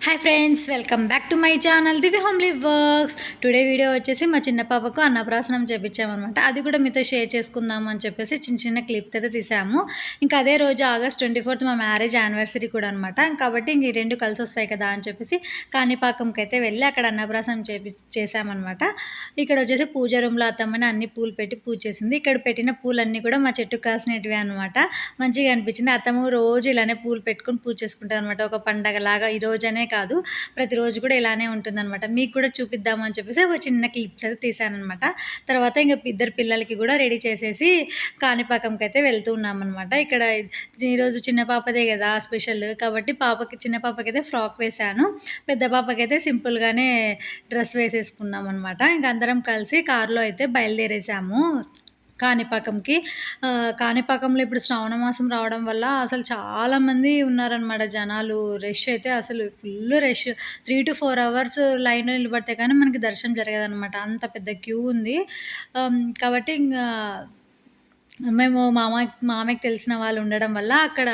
Hi friends, welcome back to my channel Divya homely works. Today video వచ్చేసి మా చిన్న పాపకు అన్నప్రాసనం చేపించామన్నమాట. అది కూడా మీతో షేర్ చేసుకుందాము అని చెప్పేసి చిన్న చిన్న క్లిప్ అయితే తీసాము. ఇంకా అదే రోజు August 24th మా మ్యారేజ్ యానివర్సరీ కూడా అనమాట. కాబట్టి ఇంక ఈ రెండు కలిసి వస్తాయి కదా అని చెప్పేసి కాణిపాకంకి అయితే వెళ్ళి అక్కడ అన్నప్రాసనం చేసామన్నమాట. ఇక్కడ వచ్చేసి పూజ రూమ్లో అత్తమ్మని అన్ని పూలు పెట్టి పూజ చేసింది. ఇక్కడ పెట్టిన పూలన్నీ కూడా మా చెట్టుకు కాసినవి అనమాట. మంచిగా అనిపించింది. అత్తమ్మ రోజు ఇలానే పూలు పెట్టుకొని పూజ చేసుకుంటారు అనమాట. ఒక పండగలాగా ఈ రోజనే కాదు, ప్రతిరోజు కూడా ఇలానే ఉంటుందన్నమాట. మీకు కూడా చూపిద్దాము అని చెప్పేసి ఒక చిన్న క్లిప్స్ అయితే తీసానమాట. తర్వాత ఇంకా ఇద్దరు పిల్లలకి కూడా రెడీ చేసేసి కాణిపాకంకి అయితే వెళ్తూ ఉన్నామన్నమాట. ఇక్కడ ఈరోజు చిన్న పాపదే కదా స్పెషల్, కాబట్టి చిన్న పాపకి అయితే ఫ్రాక్ వేశాను, పెద్ద పాపకైతే సింపుల్గానే డ్రెస్ వేసేసుకున్నాం అనమాట. ఇంక అందరం కలిసి కారులో అయితే బయలుదేరేసాము కాణిపాకంకి. కాణిపాకంలో ఇప్పుడు శ్రావణ మాసం రావడం వల్ల అసలు చాలామంది ఉన్నారనమాట జనాలు. రష్ అయితే అసలు ఫుల్ రష్. 3 to 4 hours లైన్లో నిలబడితే కానీ మనకి దర్శనం జరగదనమాట, అంత పెద్ద క్యూ ఉంది. కాబట్టి ఇంకా మేము మామయ్యకి తెలిసిన వాళ్ళు ఉండడం వల్ల అక్కడ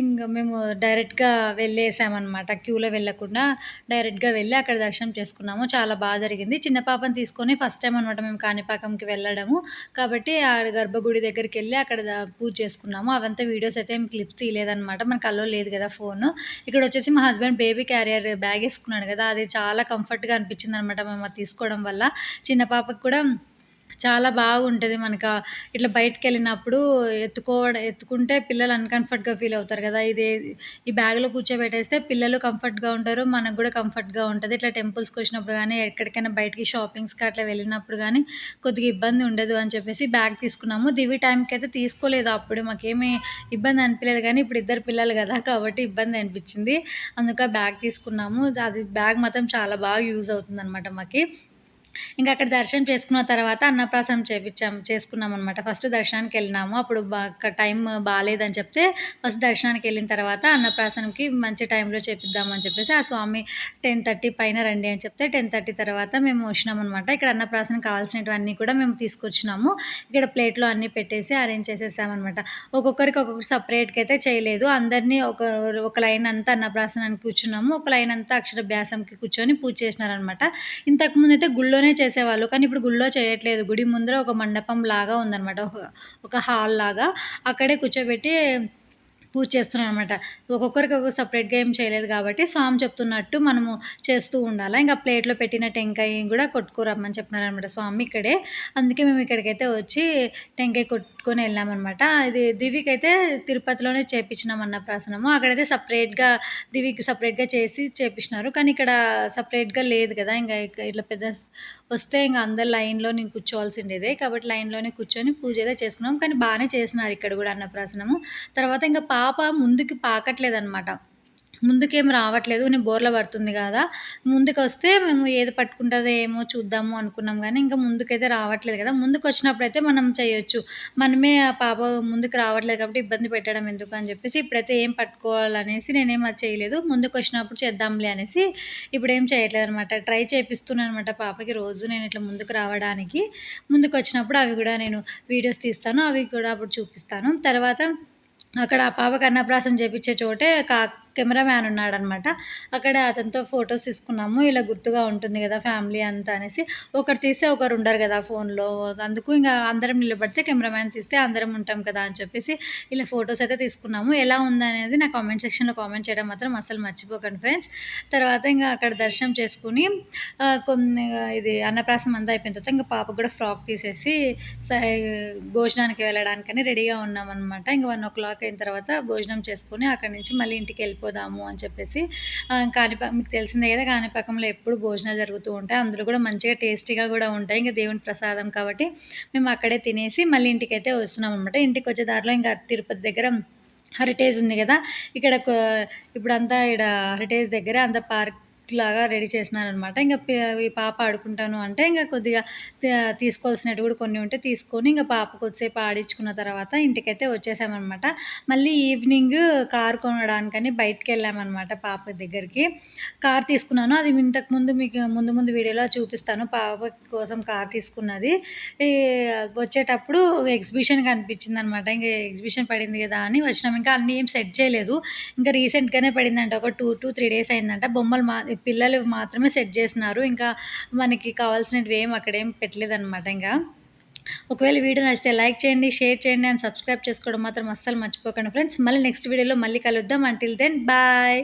ఇంకా మేము డైరెక్ట్గా వెళ్ళేసామన్నమాట. క్యూలో వెళ్ళకుండా డైరెక్ట్గా వెళ్ళి అక్కడ దర్శనం చేసుకున్నాము. చాలా బాగా జరిగింది. చిన్న పాపని తీసుకొని ఫస్ట్ టైం అనమాట మేము కాణిపాకంకి వెళ్ళడము. కాబట్టి ఆ గర్భగుడి దగ్గరికి వెళ్ళి అక్కడ పూజ చేసుకున్నాము. అవంతా వీడియోస్ అయితే ఏం క్లిప్స్ తీయలేదనమాట, మనకు అల్లో లేదు కదా ఫోను. ఇక్కడ వచ్చేసి మా హస్బెండ్ బేబీ క్యారియర్ బ్యాగ్ వేసుకున్నాడు కదా, అది చాలా కంఫర్ట్గా అనిపించింది అనమాట మేము అది తీసుకోవడం వల్ల. చిన్న పాపకు కూడా చాలా బాగుంటది. మనకు ఇట్లా బయటికెళ్ళినప్పుడు ఎత్తుకుంటే పిల్లలు అన్‌కంఫర్ట్‌గా ఫీల్ అవుతారు కదా! ఈ బ్యాగ్‌లో కూర్చోబెట్టేస్తే పిల్లలు కంఫర్ట్‌గా ఉంటారు, మనకు కూడా కంఫర్ట్‌గా ఉంటది. ఇట్లా టెంపుల్స్‌కి వచ్చినప్పుడు గానీ, ఎక్కడికైనా బయటికి షాపింగ్స్‌కి అట్లా వెళ్ళినప్పుడు గానీ కొద్దిగా ఇబ్బంది ఉండదు అని చెప్పేసి బ్యాగ్ తీసుకున్నాము. దివి టైంకయితే తీసుకోలేదు. అప్పుడు మాకేమి ఇబ్బంది అనిపియలేదు కానీ, ఇప్పుడు ఇద్దరు పిల్లలు కదా! కాబట్టి ఇబ్బంది అనిపించింది. అందుకే బ్యాగ్ తీసుకున్నాము. అది బ్యాగ్ మాత్రం చాలా బాగా యూజ్ అవుతుందనమాట మాకి. ఇంకా అక్కడ దర్శనం చేసుకున్న తర్వాత అన్నప్రాసనం చేసుకున్నామనమాట. ఫస్ట్ దర్శనానికెళ్ళినాము. అప్పుడు టైం బాలేదని చెప్తే ఫస్ట్ దర్శనానికెళ్ళిన తర్వాత అన్నప్రాసనంకి మంచి టైంలో చేపిద్దామని చెప్పేసి ఆ స్వామి 10:30 పైన రండి అని చెప్తే 10:30 తర్వాత మేము వచ్చినామనమాట. ఇక్కడ అన్నప్రాసనం కావాల్సినటువన్నీ కూడా మేము తీసుకొచ్చినాము. ఇక్కడ ప్లేట్‌లో అన్నీ పెట్టేసి అరేంజ్ చేసేసామనమాట. ఒక్కొక్కరికి ఒక్కొక్కటి సపరేట్‌గా అయితే చేయలేదు. అందరినీ ఒక లైన్ అంతా అన్నప్రాసనానికి కూర్చున్నాము. ఒక లైన్ అంతా అక్షరాభ్యాసంకి కూర్చొని పూజ చేసినారనమాట. ఇంతకుముందయితే గుళ్ళోనే చేసేవాళ్ళు, కానీ ఇప్పుడు గుళ్ళో చేయట్లేదు. గుడి ముందర ఒక మండపం లాగా ఉందనమాట, ఒక హాల్ లాగా. అక్కడే కూర్చోబెట్టి పూజ చేస్తున్నారనమాట. ఒక్కొక్కరికి ఒక్కొక్క సపరేట్‌గా ఏం చేయలేదు కాబట్టి స్వామి చెప్తున్నట్టు మనము చేస్తూ ఉండాలా. ఇంకా ప్లేట్‌లో పెట్టిన టెంకాయ కూడా కొట్టుకురమ్మని చెప్పినారనమాట స్వామి ఇక్కడే. అందుకే మేము ఇక్కడికైతే వచ్చి టెంకాయ కొట్టుకొని వెళ్ళామనమాట. ఇది దివికైతే తిరుపతిలోనే చేపించినాం అన్నప్రాసనము. అక్కడైతే దివికి సపరేట్‌గా చేసి చేపించినారు. కానీ ఇక్కడ సపరేట్‌గా లేదు కదా! ఇట్లా పెద్ద వస్తే ఇంక అందరు లైన్‌లో నేను కూర్చోవాల్సిండేదే. కాబట్టి లైన్‌లోనే కూర్చొని పూజ అయితే చేసుకున్నాం. కానీ బానే చేసినారు ఇక్కడ కూడా అన్నప్రాసనము. తర్వాత ఇంక పాప ముందుకి పాకట్లేదనమాట. ముందుకేం రావట్లేదు. నేను బోర్ల పడుతుంది గదా! ముందుకొస్తే మేము ఏది పట్టుకుంటదో ఏమో చూద్దాము అనుకున్నాం గానీ, ఇంకా ముందుకైతే రావట్లేదు కదా! ముందుకొచ్చినప్పుడైతే మనం చేయొచ్చు. మనమే ఆ పాప ముందుకు రావట్లేదు కాబట్టి ఇబ్బంది పెట్టడం ఎందుకు అని చెప్పేసి ఇప్పుడైతే ఏం పట్టుకోవాలనేసి నేనేం అది చేయలేదు. ముందుకొచ్చినప్పుడు చేద్దాంలే అనేసి ఇప్పుడేం చేయట్లేదనమాట. ట్రై చేపిస్తున్నాననమాట పాపకి రోజు నేను ఇట్లా ముందుకు రావడానికి. ముందుకొచ్చినప్పుడు అవి గూడా నేను వీడియోస్ తీస్తాను. అవి కూడా అప్పుడు చూపిస్తాను. తర్వాత అక్కడ ఆ పాపకి అన్నప్రాసన చేపిచ్చే చోటే కెమెరామ్యాన్ ఉన్నాడనమాట. అక్కడ అతనితో ఫోటోస్ తీసుకున్నాము. ఇలా గుర్తుగా ఉంటుంది గదా ఫ్యామిలీ అంతా అనేసి. ఒకరు తీస్తే ఒకరు ఉండరు గదా ఫోన్‌లో. అందుకు ఇంగ అందరం నిలబడితే కెమెరామ్యాన్ తీస్తే అందరం ఉంటాం కదా అని చెప్పేసి ఇలా ఫోటోస్ అయితే తీసుకున్నాము. ఎలా ఉందనేది నా కామెంట్ సెక్షన్‌లో కామెంట్ చేయడం మాత్రం అస్సలు మర్చిపోకండి ఫ్రెండ్స్. తర్వాత ఇంగ అక్కడ దర్శనం చేసుకొని ఇది అన్నప్రాసనం అంతా అయిపోయిన తర్వాత ఇంక పాపకు కూడా ఫ్రాక్ తీసేసి సై భోజనానికి వెళ్ళడానికని రెడీగా ఉన్నామనమాట. ఇంక 1:00 అయిన తర్వాత భోజనం చేసుకొని అక్కడి నుంచి మళ్ళీ ఇంటికి వెళ్ళిపోదాము అని చెప్పేసి మీకు తెలిసిందే కదా, కాణిపాకంలో ఎప్పుడు భోజనాలు జరుగుతూ ఉంటాయి. అందులో కూడా మంచిగా టేస్టీగా కూడా ఉంటాయి. ఇంకా దేవుని ప్రసాదం కాబట్టి మేము అక్కడే తినేసి మళ్ళీ ఇంటికైతే వస్తున్నాం అనమాట. ఇంటికి వచ్చే దారిలో ఇంకా తిరుపతి దగ్గర హెరిటేజ్ ఉంది కదా, ఇప్పుడంతా హెరిటేజ్ దగ్గర అంత లాగా రెడీ చేసినారనమాట. ఇంక ఈ పాప ఆడుకుంటాను అంటే ఇంక కొద్దిగా తీసుకోవాల్సినవి కూడా కొన్ని ఉంటే తీసుకొని ఇంక పాప కొద్దిసేపు ఆడించుకున్న తర్వాత ఇంటికైతే వచ్చేసామనమాట. మళ్ళీ ఈవినింగ్ కార్ కొనడానికని బయటికెళ్ళామనమాట పాప దగ్గరికి. కార్ తీసుకున్నాను. అది ఇంతకుముందు మీకు ముందు వీడియోలో చూపిస్తాను. పాప కోసం కార్ తీసుకున్నది. ఈ వచ్చేటప్పుడు ఎగ్జిబిషన్ కనిపించిందనమాట. ఇంక ఎగ్జిబిషన్ పడింది కదా అని వచ్చినాం. ఇంకా అన్నీ ఏం సెట్ చేయలేదు. ఇంకా రీసెంట్‌గానే పడిందంట. ఒక 2-3 డేస్ అయిందంట. బొమ్మలు పిల్లలు మాత్రమే సెట్ చేసినారు. ఇంకా మనకి కావాల్సినవి ఏం అక్కడేం పెట్టలేదనమాట ఇంకా. ఒకవేళ వీడియో నచ్చితే లైక్ చేయండి, షేర్ చేయండి అండ్ సబ్స్క్రైబ్ చేసుకోవడం మాత్రం అస్సలు మర్చిపోకండి ఫ్రెండ్స్. మళ్ళీ నెక్స్ట్ వీడియోలో మళ్ళీ కలుద్దాం. Until then bye.